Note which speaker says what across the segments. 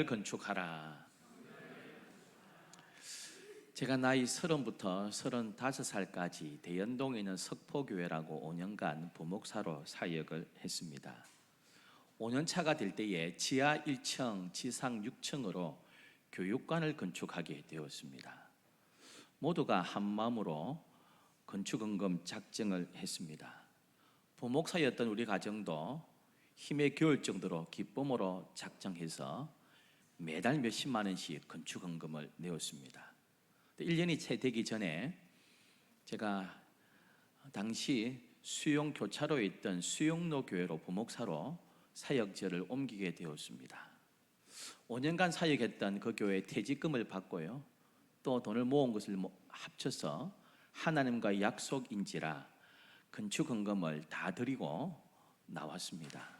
Speaker 1: 건축하라. 제가 나이 30부터 35살까지 대연동에 있는 석포교회라고 5년간 부목사로 사역을 했습니다. 5년차가 될 때에 지하 1층, 지상 6층으로 교육관을 건축하게 되었습니다. 모두가 한마음으로 건축헌금 작정을 했습니다. 부목사였던 우리 가정도 힘에 겨울 정도로 기쁨으로 작정해서 매달 몇십만 원씩 건축헌금을 내었습니다. 1년이 채 되기 전에 제가 당시 수용교차로에 있던 수용로 교회로 부목사로 사역지를 옮기게 되었습니다. 5년간 사역했던 그 교회에 퇴직금을 받고요, 또 돈을 모은 것을 합쳐서 하나님과의 약속인지라 건축헌금을 다 드리고 나왔습니다.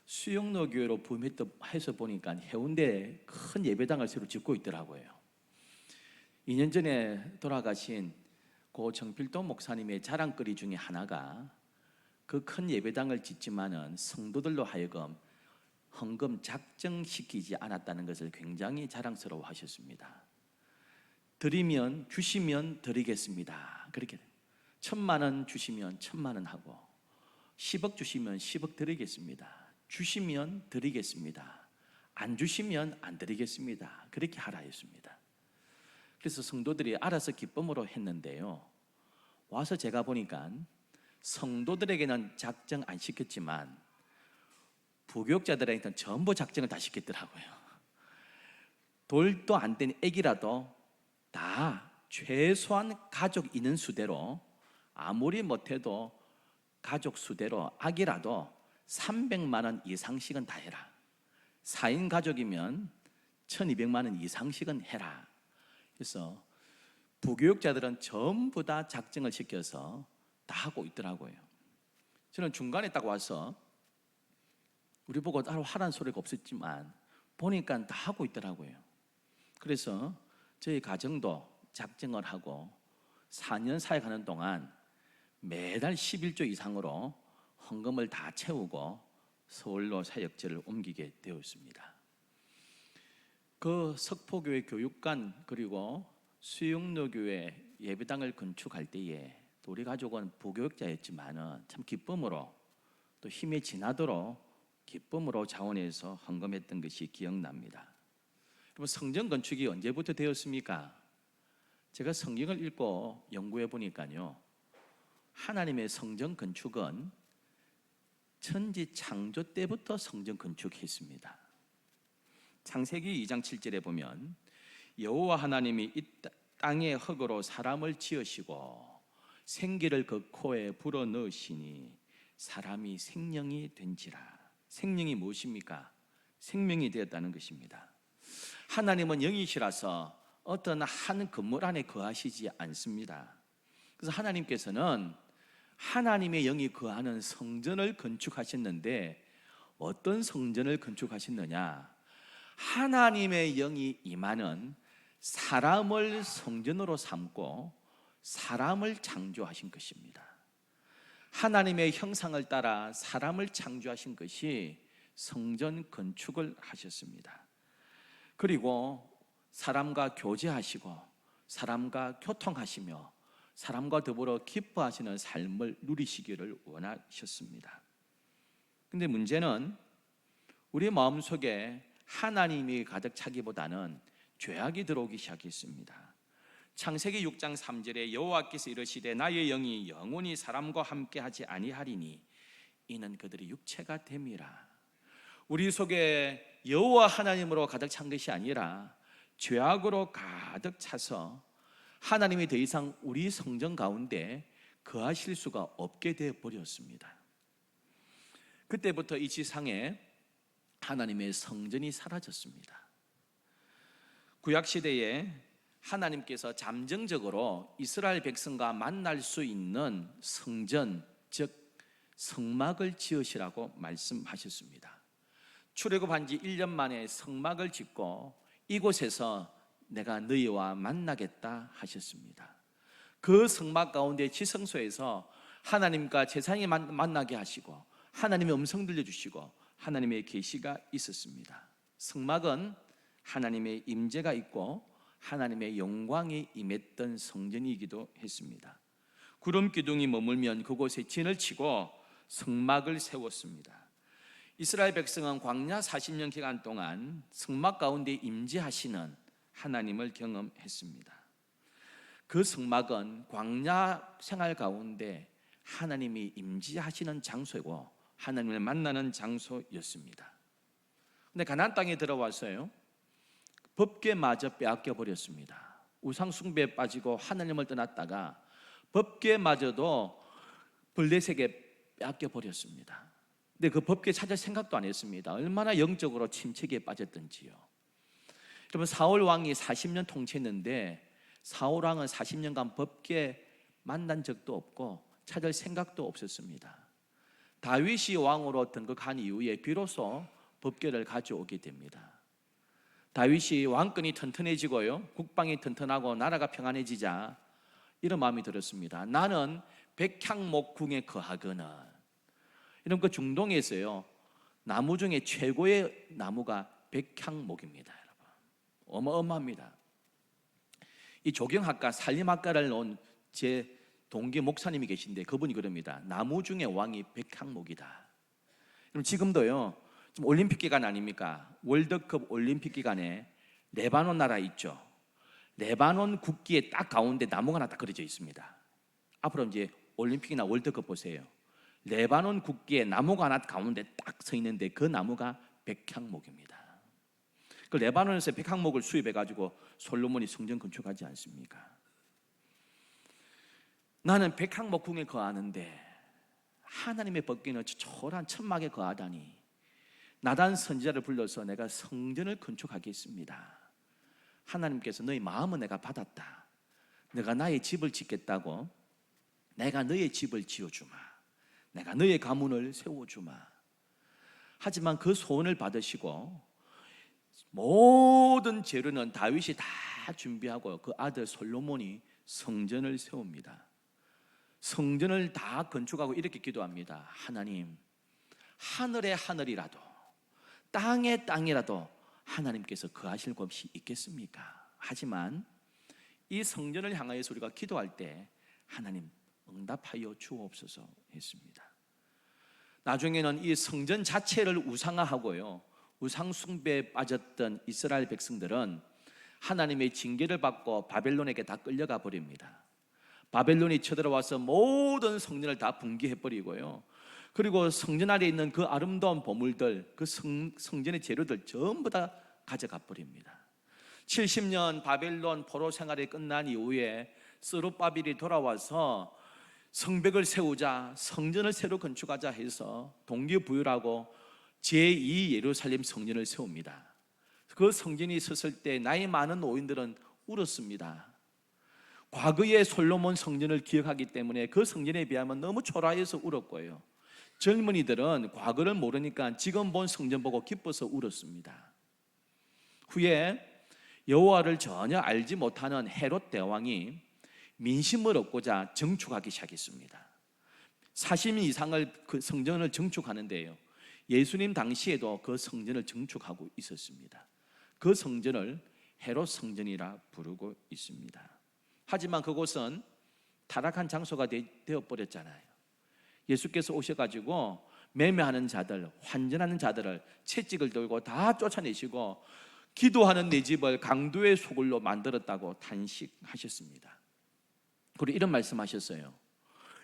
Speaker 1: 수용로 교회로 부임해서 보니까 해운대에 큰 예배당을 새로 짓고 있더라고요. 2년 전에 돌아가신 고 정필돈 목사님의 자랑거리 중에 하나가 그 큰 예배당을 짓지만은 성도들로 하여금 헌금 작정시키지 않았다는 것을 굉장히 자랑스러워 하셨습니다. 드리면 주시면 드리겠습니다. 그렇게 1,000만 원 주시면 1,000만 원 하고 10억 주시면 10억 드리겠습니다. 주시면 드리겠습니다. 안 주시면 안 드리겠습니다. 그렇게 하라 했습니다. 그래서 성도들이 알아서 기쁨으로 했는데요, 와서 제가 보니까 성도들에게는 작정 안 시켰지만 부교육자들에게는 전부 작정을 다 시켰더라고요. 돌도 안 된 애기라도 다 최소한 가족 있는 수대로, 아무리 못해도 가족 수대로 아기라도 300만 원 이상씩은 다 해라. 4인 가족이면 1,200만 원 이상씩은 해라. 그래서 부교육자들은 전부 다 작정을 시켜서 다 하고 있더라고요. 저는 중간에 딱 와서 우리 보고 따로 하라는 소리가 없었지만 보니까 다 하고 있더라고요. 그래서 저희 가정도 작정을 하고 4년 사역하는 동안 매달 11조 이상으로 헌금을 다 채우고 서울로 사역지를 옮기게 되었습니다. 그 석포교회 교육관 그리고 수용로교회 예배당을 건축할 때에 우리 가족은 부교육자였지만은 참 기쁨으로, 또 힘에 지나도록 기쁨으로 자원해서 헌금했던 것이 기억납니다. 그럼 성전 건축이 언제부터 되었습니까? 제가 성경을 읽고 연구해 보니까요, 하나님의 성전 건축은 천지 창조 때부터 성전 건축했습니다. 창세기 2장 7절에 보면 여호와 하나님이 이 땅의 흙으로 사람을 지으시고 생기를 그 코에 불어 넣으시니 사람이 생명이 된지라. 생명이 무엇입니까? 생명이 되었다는 것입니다. 하나님은 영이시라서 어떤 한 건물 안에 거하시지 않습니다. 그래서 하나님께서는 하나님의 영이 거하는 성전을 건축하셨는데, 어떤 성전을 건축하셨느냐? 하나님의 영이 임하는 사람을 성전으로 삼고 사람을 창조하신 것입니다. 하나님의 형상을 따라 사람을 창조하신 것이 성전 건축을 하셨습니다. 그리고 사람과 교제하시고 사람과 교통하시며 사람과 더불어 기뻐하시는 삶을 누리시기를 원하셨습니다. 근데 문제는 우리 마음속에 하나님이 가득 차기보다는 죄악이 들어오기 시작했습니다. 창세기 6장 3절에 여호와께서 이르시되 나의 영이 영원히 사람과 함께 하지 아니하리니 이는 그들의 육체가 됨이라. 우리 속에 여호와 하나님으로 가득 찬 것이 아니라 죄악으로 가득 차서 하나님이 더 이상 우리 성전 가운데 거하실 수가 없게 되어 버렸습니다. 그때부터 이 지상에 하나님의 성전이 사라졌습니다. 구약시대에 하나님께서 잠정적으로 이스라엘 백성과 만날 수 있는 성전, 즉 성막을 지으시라고 말씀하셨습니다. 출애굽한 지 1년 만에 성막을 짓고 이곳에서 내가 너희와 만나겠다 하셨습니다. 그 성막 가운데 지성소에서 하나님과 제사장이 만나게 하시고 하나님의 음성 들려주시고 하나님의 계시가 있었습니다. 성막은 하나님의 임재가 있고 하나님의 영광이 임했던 성전이기도 했습니다. 구름 기둥이 머물면 그곳에 진을 치고 성막을 세웠습니다. 이스라엘 백성은 광야 40년 기간 동안 성막 가운데 임재하시는 하나님을 경험했습니다. 그 성막은 광야 생활 가운데 하나님이 임재하시는 장소이고 하나님을 만나는 장소였습니다. 근데 가나안 땅에 들어와서요, 법궤마저 빼앗겨 버렸습니다. 우상 숭배에 빠지고 하나님을 떠났다가 법궤마저도 블레셋에게 빼앗겨 버렸습니다. 근데 그 법궤 찾을 생각도 안 했습니다. 얼마나 영적으로 침체기에 빠졌던지요. 여러분, 사울 왕이 40년 통치했는데 사울 왕은 40년간 법궤 만난 적도 없고 찾을 생각도 없었습니다. 다윗이 왕으로 등극한 이후에 비로소 법궤를 가져오게 됩니다. 다윗이 왕권이 튼튼해지고요, 국방이 튼튼하고 나라가 평안해지자 이런 마음이 들었습니다. 나는 백향목궁에 거하거나. 이런 그 중동에서요, 나무 중에 최고의 나무가 백향목입니다. 여러분, 어마어마합니다. 이 조경학과 산림학과를 놓은 제 동기 목사님이 계신데 그분이 그럽니다. 나무 중에 왕이 백향목이다. 그럼 지금도요, 지금 올림픽 기간 아닙니까? 월드컵 올림픽 기간에 레바논 나라 있죠. 레바논 국기에 딱 가운데 나무가 하나 딱 그려져 있습니다. 앞으로 이제 올림픽이나 월드컵 보세요. 레바논 국기에 나무가 하나 가운데 딱 서 있는데 그 나무가 백향목입니다. 그 레바논에서 백향목을 수입해 가지고 솔로몬이 성전 건축하지 않습니까? 나는 백향목궁에 거하는데 하나님의 법궤는 초라한 천막에 거하다니, 나단 선지자를 불러서 내가 성전을 건축하겠습니다. 하나님께서 너희 마음은 내가 받았다. 내가 나의 집을 짓겠다고, 내가 너의 집을 지어주마. 내가 너의 가문을 세워주마. 하지만 그 소원을 받으시고 모든 재료는 다윗이 다 준비하고 그 아들 솔로몬이 성전을 세웁니다. 성전을 다 건축하고 이렇게 기도합니다. 하나님, 하늘의 하늘이라도 땅의 땅이라도 하나님께서 거하실 곳이 있겠습니까? 하지만 이 성전을 향하여서 우리가 기도할 때 하나님 응답하여 주옵소서 했습니다. 나중에는 이 성전 자체를 우상화하고요, 우상 숭배에 빠졌던 이스라엘 백성들은 하나님의 징계를 받고 바벨론에게 다 끌려가 버립니다. 바벨론이 쳐들어와서 모든 성전을 다 붕괴해 버리고요, 그리고 성전 안에 있는 그 아름다운 보물들, 그 성전의 재료들 전부 다 가져가 버립니다. 70년 바벨론 포로 생활이 끝난 이후에 스룹바벨이 돌아와서 성벽을 세우자, 성전을 새로 건축하자 해서 동기부여하고 제2 예루살렘 성전을 세웁니다. 그 성전이 섰을 때 나이 많은 노인들은 울었습니다. 과거의 솔로몬 성전을 기억하기 때문에 그 성전에 비하면 너무 초라해서 울었고요, 젊은이들은 과거를 모르니까 지금 본 성전 보고 기뻐서 울었습니다. 후에 여호와를 전혀 알지 못하는 헤롯 대왕이 민심을 얻고자 정축하기 시작했습니다. 40년 이상을 그 성전을 정축하는데요, 예수님 당시에도 그 성전을 정축하고 있었습니다. 그 성전을 헤롯 성전이라 부르고 있습니다. 하지만 그곳은 타락한 장소가 되어버렸잖아요. 예수께서 오셔가지고 매매하는 자들, 환전하는 자들을 채찍을 들고 다 쫓아내시고 기도하는 내 집을 강도의 소굴로 만들었다고 탄식하셨습니다. 그리고 이런 말씀하셨어요.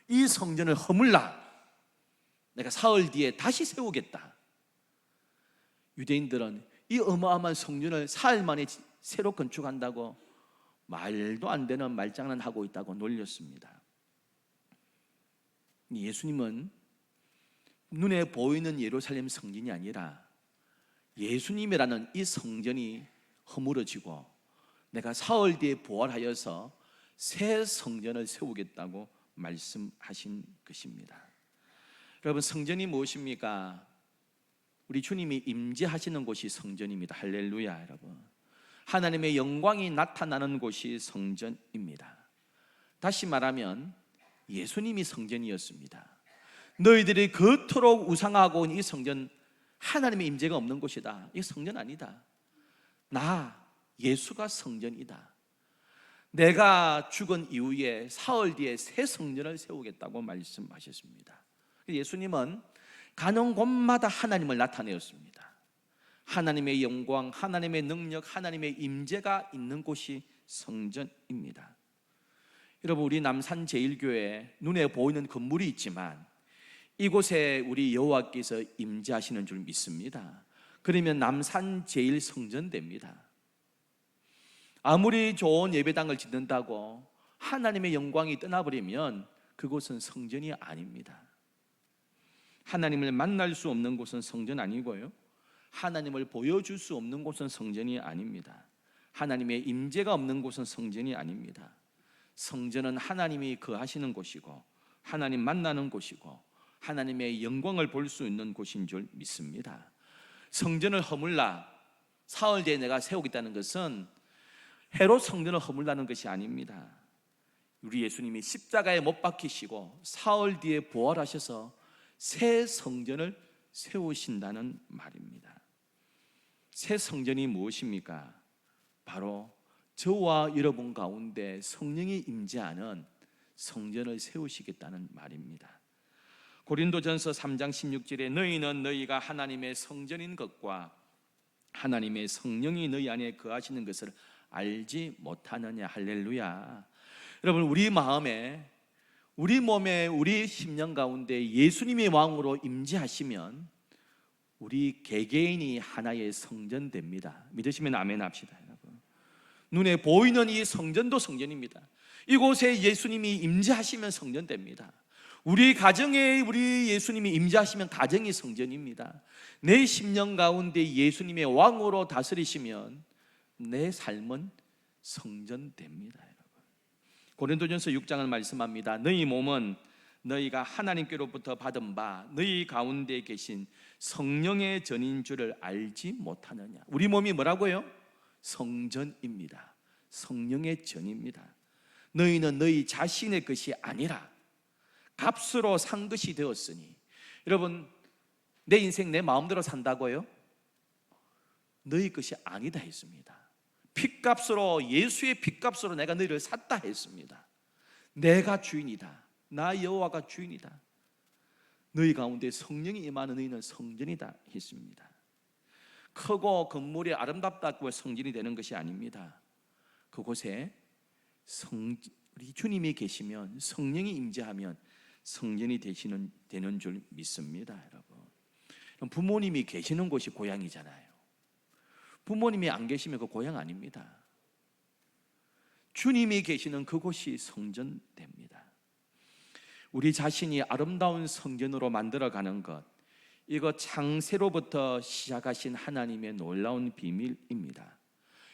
Speaker 1: 이 성전을 허물라, 내가 사흘 뒤에 다시 세우겠다. 유대인들은 이 어마어마한 성전을 사흘 만에 새로 건축한다고 말도 안 되는 말장난하고 있다고 놀렸습니다. 예수님은 눈에 보이는 예루살렘 성전이 아니라 예수님이라는 이 성전이 허물어지고 내가 사흘 뒤에 부활하여서 새 성전을 세우겠다고 말씀하신 것입니다. 여러분, 성전이 무엇입니까? 우리 주님이 임재하시는 곳이 성전입니다. 할렐루야. 여러분, 하나님의 영광이 나타나는 곳이 성전입니다. 다시 말하면 예수님이 성전이었습니다. 너희들이 그토록 우상하고 온 이 성전 하나님의 임재가 없는 곳이다. 이게 성전 아니다. 나 예수가 성전이다. 내가 죽은 이후에 사흘 뒤에 새 성전을 세우겠다고 말씀하셨습니다. 예수님은 가는 곳마다 하나님을 나타내었습니다. 하나님의 영광, 하나님의 능력, 하나님의 임재가 있는 곳이 성전입니다. 여러분, 우리 남산 제일교회 눈에 보이는 건물이 있지만 이곳에 우리 여호와께서 임재하시는 줄 믿습니다. 그러면 남산 제일 성전됩니다. 아무리 좋은 예배당을 짓는다고 하나님의 영광이 떠나버리면 그곳은 성전이 아닙니다. 하나님을 만날 수 없는 곳은 성전 아니고요, 하나님을 보여줄 수 없는 곳은 성전이 아닙니다. 하나님의 임재가 없는 곳은 성전이 아닙니다. 성전은 하나님이 거하시는 곳이고 하나님 만나는 곳이고 하나님의 영광을 볼 수 있는 곳인 줄 믿습니다. 성전을 허물라, 사흘 뒤에 내가 세우겠다는 것은 해로 성전을 허물라는 것이 아닙니다. 우리 예수님이 십자가에 못 박히시고 사흘 뒤에 부활하셔서 새 성전을 세우신다는 말입니다. 새 성전이 무엇입니까? 바로 저와 여러분 가운데 성령이 임재하는 성전을 세우시겠다는 말입니다. 고린도전서 3장 16절에 너희는 너희가 하나님의 성전인 것과 하나님의 성령이 너희 안에 거하시는 것을 알지 못하느냐. 할렐루야. 여러분, 우리 마음에, 우리 몸에, 우리 심령 가운데 예수님이 왕으로 임재하시면 우리 개개인이 하나의 성전 됩니다. 믿으시면 아멘 합시다. 여러분, 눈에 보이는 이 성전도 성전입니다. 이곳에 예수님이 임재하시면 성전 됩니다. 우리 가정에 우리 예수님이 임재하시면 가정이 성전입니다. 내 심령 가운데 예수님의 왕으로 다스리시면 내 삶은 성전됩니다. 여러분, 고린도전서 6장을 말씀합니다. 너희 몸은 너희가 하나님께로부터 받은 바 너희 가운데 계신 성령의 전인 줄을 알지 못하느냐. 우리 몸이 뭐라고요? 성전입니다. 성령의 전입니다. 너희는 너희 자신의 것이 아니라 값으로 산 것이 되었으니. 여러분, 내 인생 내 마음대로 산다고요? 너희 것이 아니다 했습니다. 핏값으로, 예수의 핏값으로 내가 너희를 샀다 했습니다. 내가 주인이다. 나 여호와가 주인이다. 너희 가운데 성령이 임하는 너희는 성전이다 했습니다. 크고 건물이 아름답다고 성전이 되는 것이 아닙니다. 그곳에 우리 주님이 계시면, 성령이 임재하면 성전이 되는 줄 믿습니다. 여러분, 부모님이 계시는 곳이 고향이잖아요. 부모님이 안 계시면 그 고향 아닙니다. 주님이 계시는 그곳이 성전됩니다. 우리 자신이 아름다운 성전으로 만들어가는 것, 이거 창세로부터 시작하신 하나님의 놀라운 비밀입니다.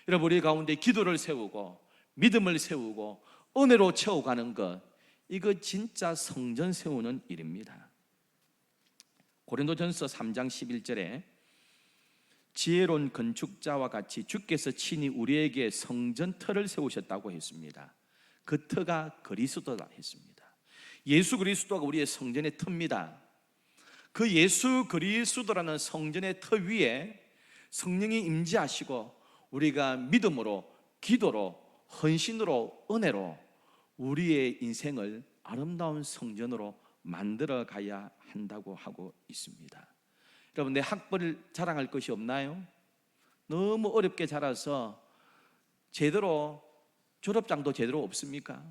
Speaker 1: 여러분, 우리 가운데 기도를 세우고 믿음을 세우고 은혜로 채워가는 것, 이거 진짜 성전 세우는 일입니다. 고린도전서 3장 11절에 지혜로운 건축자와 같이 주께서 친히 우리에게 성전 터를 세우셨다고 했습니다. 그 터가 그리스도다 했습니다. 예수 그리스도가 우리의 성전의 터입니다. 그 예수 그리스도라는 성전의 터 위에 성령이 임재하시고 우리가 믿음으로, 기도로, 헌신으로, 은혜로 우리의 인생을 아름다운 성전으로 만들어 가야 한다고 하고 있습니다. 여러분, 내 학벌을 자랑할 것이 없나요? 너무 어렵게 자라서 제대로 졸업장도 제대로 없습니까?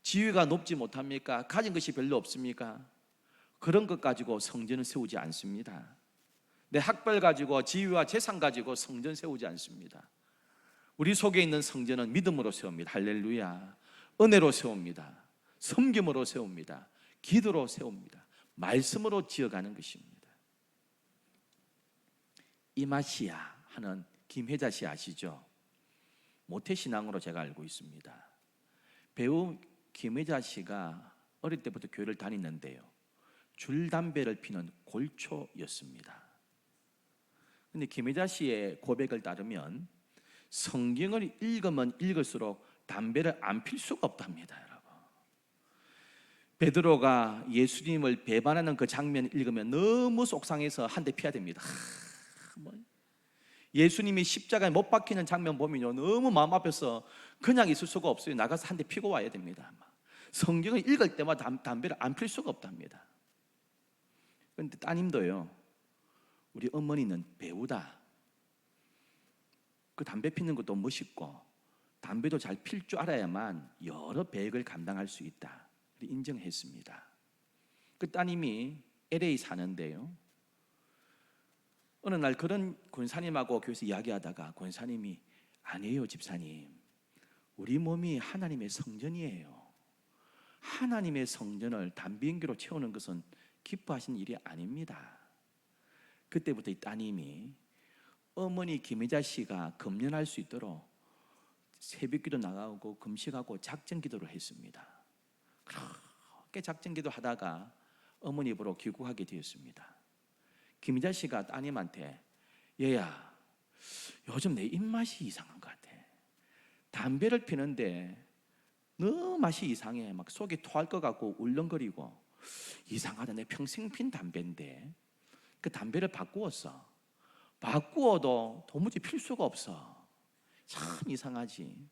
Speaker 1: 지위가 높지 못합니까? 가진 것이 별로 없습니까? 그런 것 가지고 성전을 세우지 않습니다. 내 학벌 가지고, 지위와 재산 가지고 성전 세우지 않습니다. 우리 속에 있는 성전은 믿음으로 세웁니다. 할렐루야. 은혜로 세웁니다. 섬김으로 세웁니다. 기도로 세웁니다. 말씀으로 지어가는 것입니다. 이마시아 하는 김혜자 씨 아시죠? 모태신앙으로 제가 알고 있습니다. 배우 김혜자 씨가 어릴 때부터 교회를 다녔는데요, 줄담배를 피는 골초였습니다. 그런데 김혜자 씨의 고백을 따르면 성경을 읽으면 읽을수록 담배를 안 필 수가 없답니다. 여러분, 베드로가 예수님을 배반하는 그 장면을 읽으면 너무 속상해서 한 대 피해야 됩니다. 예수님이 십자가에 못 박히는 장면 보면요, 너무 마음 아파서 그냥 있을 수가 없어요. 나가서 한 대 피고 와야 됩니다. 성경을 읽을 때마다 담배를 안 필 수가 없답니다. 그런데 따님도요, 우리 어머니는 배우다. 그 담배 피는 것도 멋있고 담배도 잘 필 줄 알아야만 여러 배역을 감당할 수 있다, 인정했습니다. 그 따님이 LA 사는데요, 어느 날 그런 권사님하고 교회에서 이야기하다가 권사님이, 아니에요 집사님, 우리 몸이 하나님의 성전이에요. 하나님의 성전을 담배 연기로 채우는 것은 기뻐하시는 일이 아닙니다. 그때부터 이 따님이 어머니 김혜자 씨가 금연할 수 있도록 새벽기도 나가고 금식하고 작정기도를 했습니다. 그렇게 작정기도 하다가 어머니 입으로 귀국하게 되었습니다. 김희자 씨가 따님한테, 얘야, 요즘 내 입맛이 이상한 것 같아. 담배를 피는데 너무 맛이 이상해. 막 속이 토할 것 같고 울렁거리고 이상하다. 내 평생 핀 담배인데 그 담배를 바꾸었어. 바꾸어도 도무지 필 수가 없어. 참 이상하지.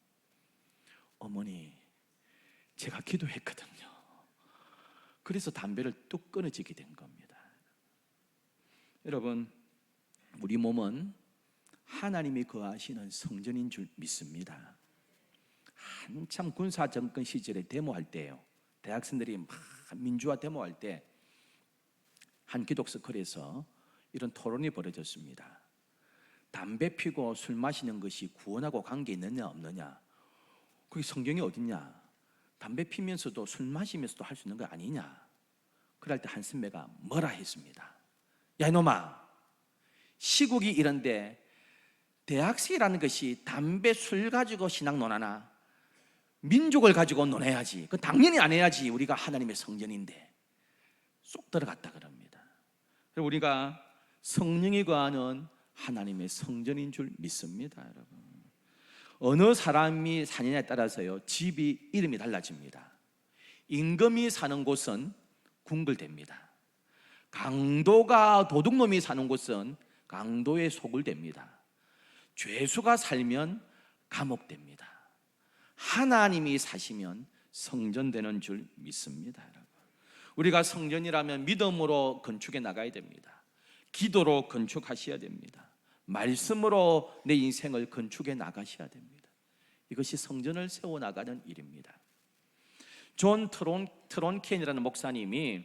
Speaker 1: 어머니, 제가 기도했거든요. 그래서 담배를 뚝 끊어지게 된 겁니다. 여러분, 우리 몸은 하나님이 거하시는 성전인 줄 믿습니다. 한참 군사 정권 시절에 데모할 때요, 대학생들이 막 민주화 데모할 때 한 기독서클에서 이런 토론이 벌어졌습니다. 담배 피고 술 마시는 것이 구원하고 관계 있느냐 없느냐, 그게 성경이 어딨냐, 담배 피면서도 술 마시면서도 할 수 있는 거 아니냐. 그럴 때 한 선배가 뭐라 했습니다. 야 이놈아, 시국이 이런데 대학생이라는 것이 담배 술 가지고 신앙 논하나? 민족을 가지고 논해야지. 그 당연히 안 해야지. 우리가 하나님의 성전인데. 쏙 들어갔다 그럽니다. 그리고 우리가 성령이 거하는 하나님의 성전인 줄 믿습니다, 여러분. 어느 사람이 사느냐에 따라서요, 집이 이름이 달라집니다. 임금이 사는 곳은 궁궐됩니다. 강도가 도둑놈이 사는 곳은 강도의 소굴됩니다. 죄수가 살면 감옥됩니다. 하나님이 사시면 성전되는 줄 믿습니다, 여러분. 우리가 성전이라면 믿음으로 건축해 나가야 됩니다. 기도로 건축하셔야 됩니다. 말씀으로 내 인생을 건축해 나가셔야 됩니다. 이것이 성전을 세워나가는 일입니다. 존 트론켄이라는 목사님이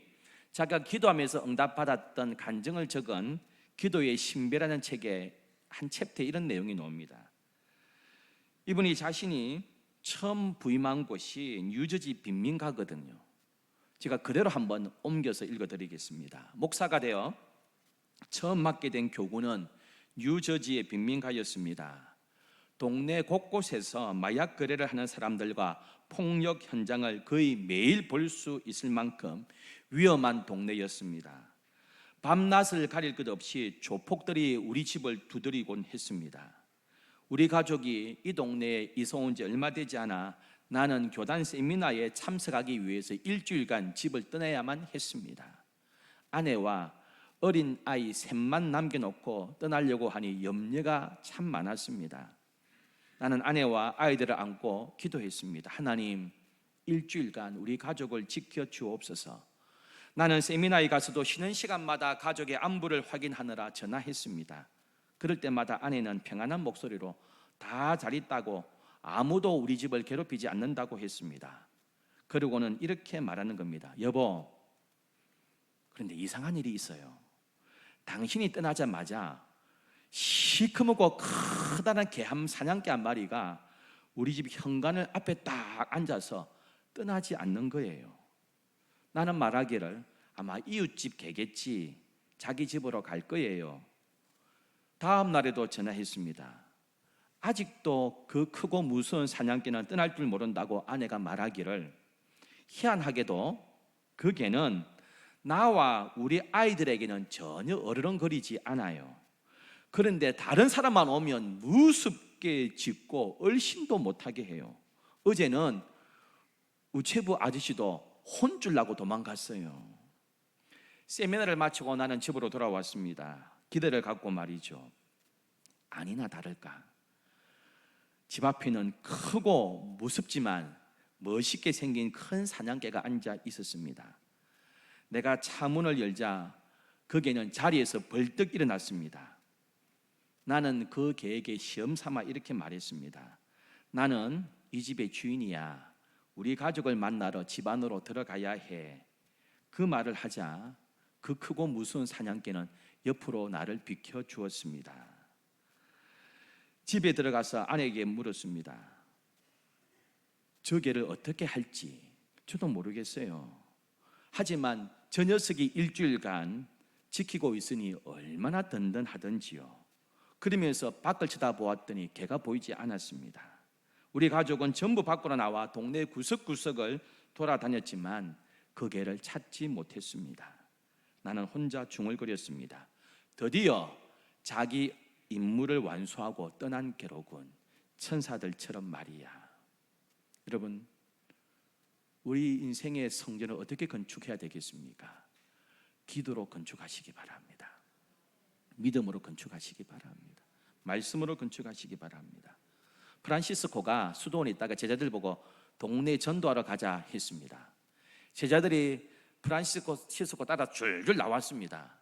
Speaker 1: 자기가 기도하면서 응답받았던 간증을 적은 기도의 신비라는 책에 한 챕터에 이런 내용이 나옵니다. 이분이 자신이 처음 부임한 곳이 뉴저지 빈민가거든요. 제가 그대로 한번 옮겨서 읽어드리겠습니다. 목사가 되어 처음 맡게 된 교구는 뉴저지의 빈민가였습니다. 동네 곳곳에서 마약 거래를 하는 사람들과 폭력 현장을 거의 매일 볼 수 있을 만큼 위험한 동네였습니다. 밤낮을 가릴 것 없이 조폭들이 우리 집을 두드리곤 했습니다. 우리 가족이 이 동네에 이사 온 지 얼마 되지 않아 나는 교단 세미나에 참석하기 위해서 일주일간 집을 떠나야만 했습니다. 아내와 어린 아이 셋만 남겨놓고 떠나려고 하니 염려가 참 많았습니다. 나는 아내와 아이들을 안고 기도했습니다. 하나님, 일주일간 우리 가족을 지켜 주옵소서. 나는 세미나에 가서도 쉬는 시간마다 가족의 안부를 확인하느라 전화했습니다. 그럴 때마다 아내는 평안한 목소리로 다 잘 있다고, 아무도 우리 집을 괴롭히지 않는다고 했습니다. 그러고는 이렇게 말하는 겁니다. 여보, 그런데 이상한 일이 있어요. 당신이 떠나자마자 시커멓고 커다란 개함 사냥개 한 마리가 우리 집 현관을 앞에 딱 앉아서 떠나지 않는 거예요. 나는 말하기를 아마 이웃집 개겠지, 자기 집으로 갈 거예요. 다음 날에도 전화했습니다. 아직도 그 크고 무서운 사냥개는 떠날 줄 모른다고 아내가 말하기를, 희한하게도 그 개는 나와 우리 아이들에게는 전혀 어르렁거리지 않아요. 그런데 다른 사람만 오면 무섭게 짖고 얼씬도 못하게 해요. 어제는 우체부 아저씨도 혼쭐 나고 도망갔어요. 세미나를 마치고 나는 집으로 돌아왔습니다. 기대를 갖고 말이죠. 아니나 다를까 집 앞에는 크고 무섭지만 멋있게 생긴 큰 사냥개가 앉아 있었습니다. 내가 차문을 열자 그 개는 자리에서 벌떡 일어났습니다. 나는 그 개에게 시험삼아 이렇게 말했습니다. 나는 이 집의 주인이야. 우리 가족을 만나러 집 안으로 들어가야 해. 그 말을 하자 그 크고 무서운 사냥개는 옆으로 나를 비켜 주었습니다. 집에 들어가서 아내에게 물었습니다. 저 개를 어떻게 할지 저도 모르겠어요. 하지만 저 녀석이 일주일간 지키고 있으니 얼마나 든든하던지요. 그러면서 밖을 쳐다보았더니 개가 보이지 않았습니다. 우리 가족은 전부 밖으로 나와 동네 구석구석을 돌아다녔지만 그 개를 찾지 못했습니다. 나는 혼자 중얼거렸습니다. 드디어 자기 임무를 완수하고 떠난 개로군. 천사들처럼 말이야. 여러분, 우리 인생의 성전을 어떻게 건축해야 되겠습니까? 기도로 건축하시기 바랍니다. 믿음으로 건축하시기 바랍니다. 말씀으로 건축하시기 바랍니다. 프란시스코가 수도원에 있다가 제자들 보고 동네 전도하러 가자 했습니다. 제자들이 프란시스코 따라 줄줄 나왔습니다.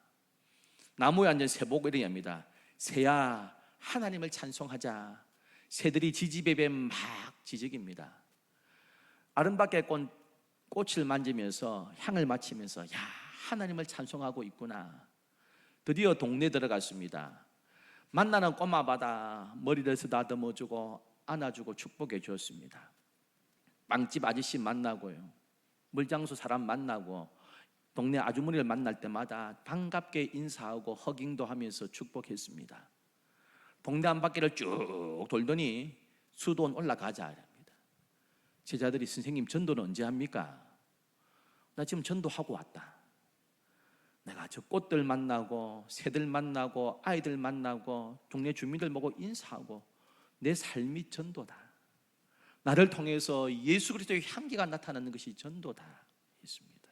Speaker 1: 나무에 앉은 새보고 이렇게 합니다. 새야 하나님을 찬송하자. 새들이 지지배배 막 지적입니다. 아름답게 꽃을 만지면서 향을 맡으면서 야 하나님을 찬송하고 있구나. 드디어 동네 들어갔습니다. 만나는 꼬마마다 머리를 쓰다듬어주고 안아주고 축복해 주었습니다. 빵집 아저씨 만나고요, 물장수 사람 만나고 동네 아주머니를 만날 때마다 반갑게 인사하고 허깅도 하면서 축복했습니다. 동네 한 바퀴를 쭉 돌더니 수도원 올라가자 합니다. 제자들이 선생님 전도는 언제 합니까? 나 지금 전도하고 왔다. 내가 저 꽃들 만나고 새들 만나고 아이들 만나고 동네 주민들 보고 인사하고 내 삶이 전도다. 나를 통해서 예수 그리스도의 향기가 나타나는 것이 전도다 했습니다.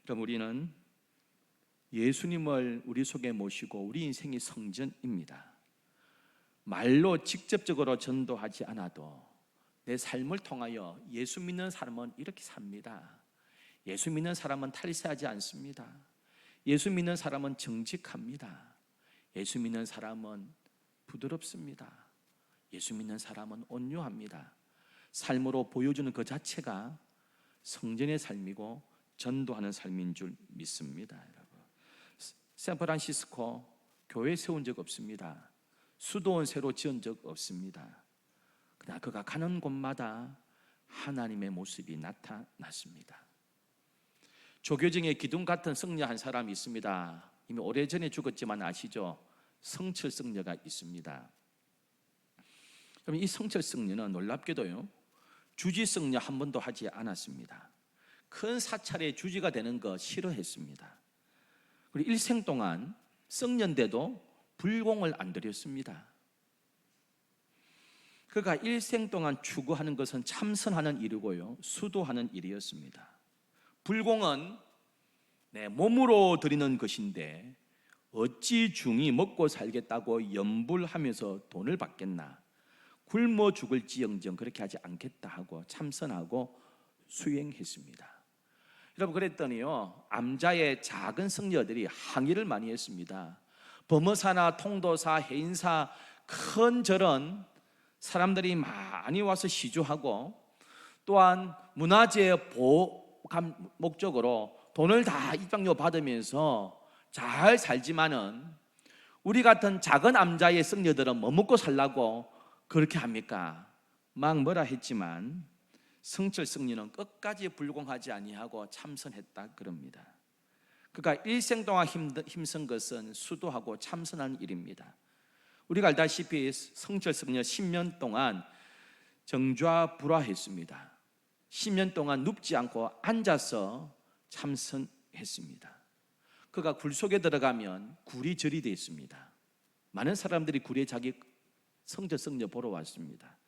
Speaker 1: 그럼 우리는 예수님을 우리 속에 모시고 우리 인생이 성전입니다. 말로 직접적으로 전도하지 않아도 내 삶을 통하여 예수 믿는 사람은 이렇게 삽니다. 예수 믿는 사람은 탈세하지 않습니다. 예수 믿는 사람은 정직합니다. 예수 믿는 사람은 부드럽습니다. 예수 믿는 사람은 온유합니다. 삶으로 보여주는 그 자체가 성전의 삶이고 전도하는 삶인 줄 믿습니다. 여러분, 샌프란시스코 교회 세운 적 없습니다. 수도원 새로 지은 적 없습니다. 그러나 그가 가는 곳마다 하나님의 모습이 나타났습니다. 조교정의 기둥 같은 성녀 한 사람이 있습니다. 이미 오래전에 죽었지만 아시죠? 성철 성녀가 있습니다. 그럼 이 성철 성녀는 놀랍게도요, 주지 성녀 한 번도 하지 않았습니다. 큰 사찰의 주지가 되는 거 싫어했습니다. 그리고 일생 동안 성년대도 불공을 안 드렸습니다. 그가 일생 동안 추구하는 것은 참선하는 일이고요, 수도하는 일이었습니다. 불공은 내 몸으로 드리는 것인데 어찌 중이 먹고 살겠다고 염불하면서 돈을 받겠나. 굶어 죽을지언정 그렇게 하지 않겠다 하고 참선하고 수행했습니다. 여러분, 그랬더니요, 암자의 작은 성녀들이 항의를 많이 했습니다. 범어사나 통도사, 해인사 큰 절은 사람들이 많이 와서 시주하고 또한 문화재 보호 목적으로 돈을 다 입장료 받으면서 잘 살지만은 우리 같은 작은 암자의 성녀들은 뭐 먹고 살라고 그렇게 합니까? 막 뭐라 했지만 성철 성녀는 끝까지 불공하지 아니하고 참선했다 그럽니다. 그러니까 일생 동안 힘쓴 것은 수도하고 참선하는 일입니다. 우리가 알다시피 성철 성녀 10년 동안 정좌불화했습니다. 10년 동안 눕지 않고 앉아서 참선했습니다. 그가 굴 속에 들어가면 굴이 절이 되어 있습니다. 많은 사람들이 굴에 자기 성철 성녀 보러 왔습니다.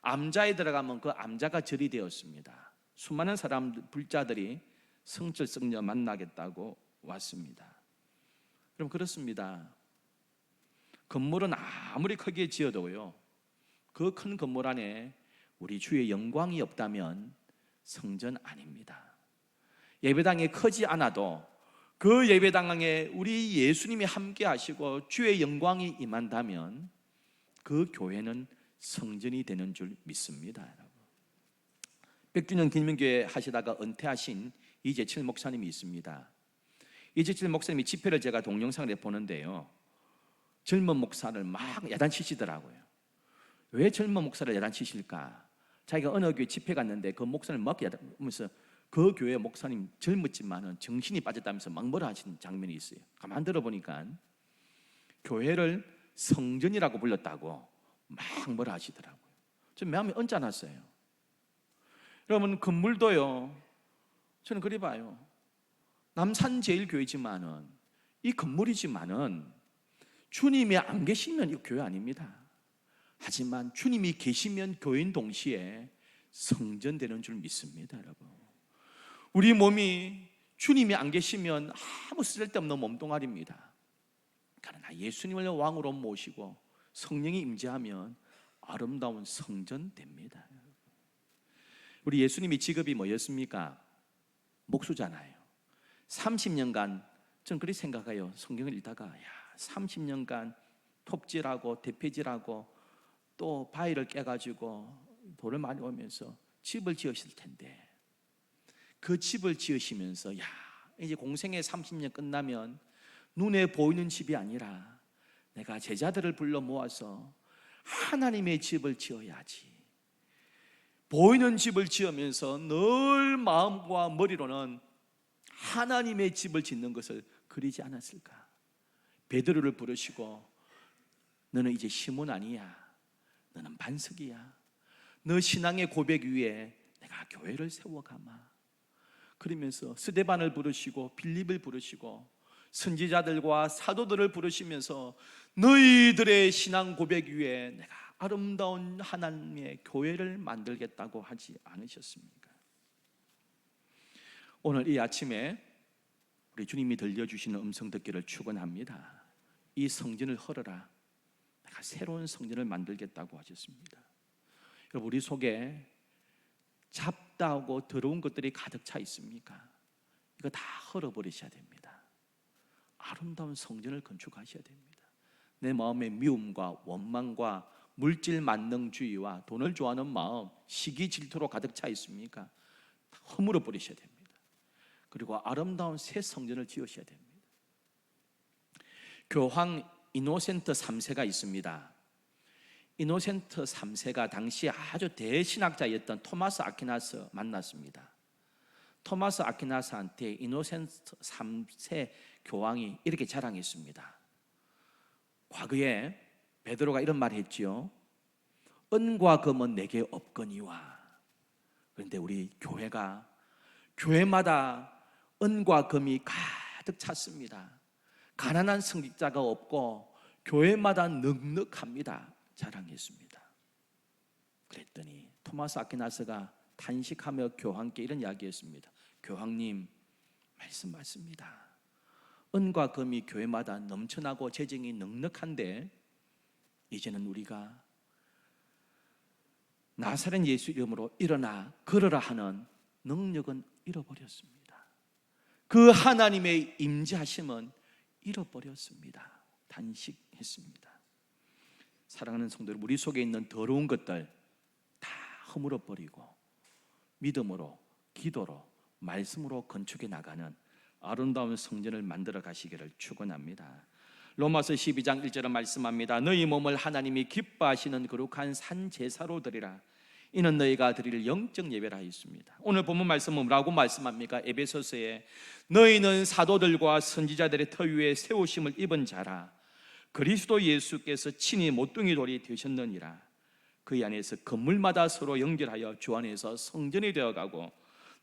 Speaker 1: 암자에 들어가면 그 암자가 절이 되었습니다. 수많은 사람 불자들이 성철 성녀 만나겠다고 왔습니다. 그럼 그렇습니다. 건물은 아무리 크게 지어도요, 그 큰 건물 안에 우리 주의 영광이 없다면 성전 아닙니다. 예배당이 크지 않아도 그 예배당에 우리 예수님이 함께 하시고 주의 영광이 임한다면 그 교회는 성전이 되는 줄 믿습니다. 여러분. 100주년 기념교회 하시다가 은퇴하신 이재칠 목사님이 있습니다. 이재칠 목사님이 집회를 제가 동영상을 보는데요, 젊은 목사를 막 야단치시더라고요. 왜 젊은 목사를 야단치실까? 자기가 어느 교회 집회 갔는데 그 목사를 막 야단하면서 그 교회 목사님 젊었지만은 정신이 빠졌다면서 막 뭐라 하시는 장면이 있어요. 가만 들어보니까 교회를 성전이라고 불렀다고 막 뭐라 하시더라고요. 좀 마음이 언짢았어요. 여러분, 건물도요, 저는 그리 봐요. 남산제일교회지만은, 이 건물이지만은 주님이 안 계시면 이 교회 아닙니다. 하지만 주님이 계시면 교회인 동시에 성전 되는 줄 믿습니다. 여러분, 우리 몸이 주님이 안 계시면 아무 쓸데없는 몸뚱아리입니다. 그러나 예수님을 왕으로 모시고 성령이 임재하면 아름다운 성전 됩니다. 우리 예수님이 직업이 뭐였습니까? 목수잖아요. 30년간 저는 그렇게 생각해요. 성경을 읽다가 30년간 톱질하고 대패질하고 또 바위를 깨가지고 돌을 많이 오면서 집을 지으실 텐데, 그 집을 지으시면서 이제 공생의 30년 끝나면 눈에 보이는 집이 아니라 내가 제자들을 불러 모아서 하나님의 집을 지어야지, 보이는 집을 지으면서 늘 마음과 머리로는 하나님의 집을 짓는 것을 그리지 않았을까? 베드로를 부르시고 너는 이제 시몬 아니야, 너는 반석이야, 너 신앙의 고백 위에 내가 교회를 세워가마. 그러면서 스데반을 부르시고 빌립을 부르시고 선지자들과 사도들을 부르시면서 너희들의 신앙 고백 위에 내가 아름다운 하나님의 교회를 만들겠다고 하지 않으셨습니까? 오늘 이 아침에 우리 주님이 들려주시는 음성 듣기를 축원합니다. 이 성전을 헐어라, 내가 새로운 성전을 만들겠다고 하셨습니다. 여러분, 우리 속에 잡다하고 더러운 것들이 가득 차 있습니까? 이거 다 헐어버리셔야 됩니다. 아름다운 성전을 건축하셔야 됩니다. 내 마음의 미움과 원망과 물질 만능주의와 돈을 좋아하는 마음, 시기 질투로 가득 차 있습니까? 다 허물어 버리셔야 됩니다. 그리고 아름다운 새 성전을 지으셔야 됩니다. 교황 이노센트 3세가 있습니다. 이노센트 3세가 당시 아주 대신학자였던 토마스 아퀴나스 만났습니다. 토마스 아퀴나스한테 이노센트 3세 교황이 이렇게 자랑했습니다. 과거에 베드로가 이런 말을 했지요. 은과 금은 내게 없거니와. 그런데 우리 교회마다 은과 금이 가득 찼습니다. 가난한 성직자가 없고 교회마다 넉넉합니다. 자랑했습니다. 그랬더니 토마스 아퀴나스가 탄식하며 교황께 이런 이야기했습니다. 교황님, 말씀 맞습니다. 은과 금이 교회마다 넘쳐나고 재정이 넉넉한데 이제는 우리가 나사렛 예수 이름으로 일어나 걸어라 하는 능력은 잃어버렸습니다. 그 하나님의 임재하심은 잃어버렸습니다. 단식했습니다. 사랑하는 성도들, 우리 속에 있는 더러운 것들 다 허물어버리고 믿음으로, 기도로, 말씀으로 건축해 나가는 아름다운 성전을 만들어 가시기를 축원합니다. 로마서 12장 1절은 말씀합니다. 너희 몸을 하나님이 기뻐하시는 거룩한 산 제사로 드리라. 이는 너희가 드릴 영적 예배라 했습니다. 오늘 본문 말씀은 뭐라고 말씀합니까? 에베소서에 너희는 사도들과 선지자들의 터 위에 세우심을 입은 자라. 그리스도 예수께서 친히 모퉁이 돌이 되셨느니라. 그 안에서 건물마다 서로 연결하여 주 안에서 성전이 되어가고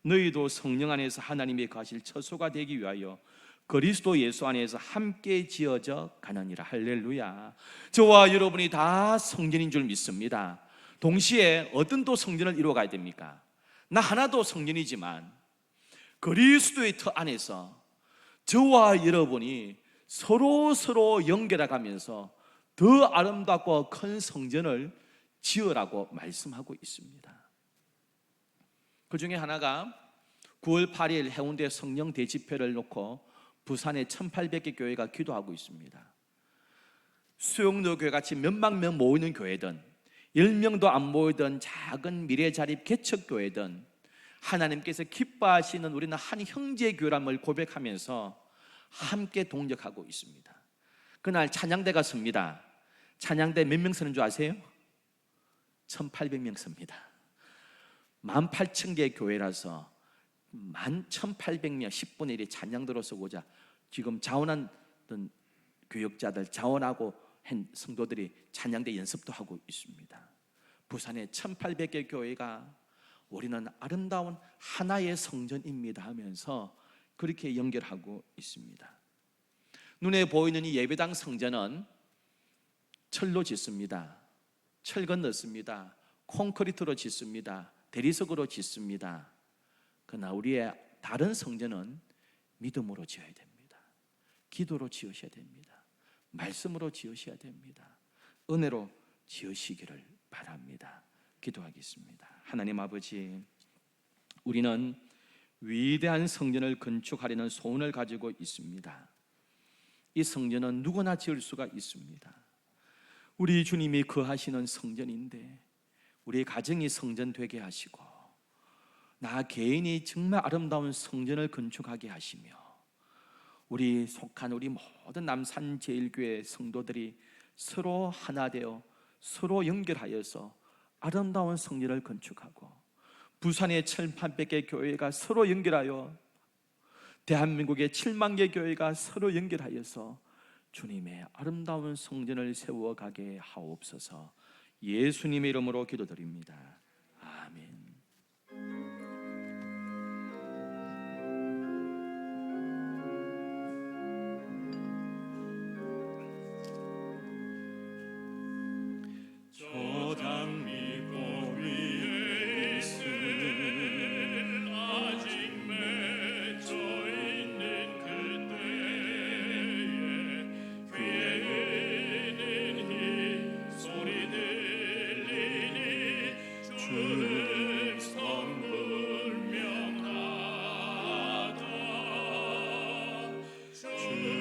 Speaker 1: 너희도 성령 안에서 하나님의 거하실 처소가 되기 위하여 그리스도 예수 안에서 함께 지어져 가느니라. 할렐루야. 저와 여러분이 다 성전인 줄 믿습니다. 동시에 어떤 또 성전을 이루어가야 됩니까? 나 하나도 성전이지만 그리스도의 터 안에서 저와 여러분이 서로 연결해가면서 더 아름답고 큰 성전을 지으라고 말씀하고 있습니다. 그 중에 하나가 9월 8일 해운대 성령 대집회를 놓고 부산의 1800개 교회가 기도하고 있습니다. 수용로 교회 같이 몇만 명 모이는 교회든 10명도 안 모이던 작은 미래자립 개척교회든 하나님께서 기뻐하시는 우리는 한 형제교회임을 고백하면서 함께 동력하고 있습니다. 그날 찬양대가 섭니다. 찬양대 몇 명 서는 줄 아세요? 1800명 섭니다. 18,000개 교회라서 11,800명 10분의 1이 찬양대로 서고자 지금 자원한 교역자들, 자원하고 한 성도들이 찬양대 연습도 하고 있습니다. 부산의 1800개 교회가 우리는 아름다운 하나의 성전입니다 하면서 그렇게 연결하고 있습니다. 눈에 보이는 이 예배당 성전은 철로 짓습니다. 철근 넣습니다. 콘크리트로 짓습니다. 대리석으로 짓습니다. 그러나 우리의 다른 성전은 믿음으로 지어야 됩니다. 기도로 지으셔야 됩니다. 말씀으로 지으셔야 됩니다. 은혜로 지으시기를 바랍니다. 기도하겠습니다. 하나님 아버지, 우리는 위대한 성전을 건축하려는 소원을 가지고 있습니다. 이 성전은 누구나 지을 수가 있습니다. 우리 주님이 거하시는 성전인데 우리 가정이 성전 되게 하시고 나 개인이 정말 아름다운 성전을 건축하게 하시며 우리 속한 우리 모든 남산제일교회 성도들이 서로 하나 되어 서로 연결하여서 아름다운 성전을 건축하고 부산의 1800개 교회가 서로 연결하여 대한민국의 7만 개 교회가 서로 연결하여서 주님의 아름다운 성전을 세워가게 하옵소서. 예수님의 이름으로 기도드립니다. 아멘.
Speaker 2: 주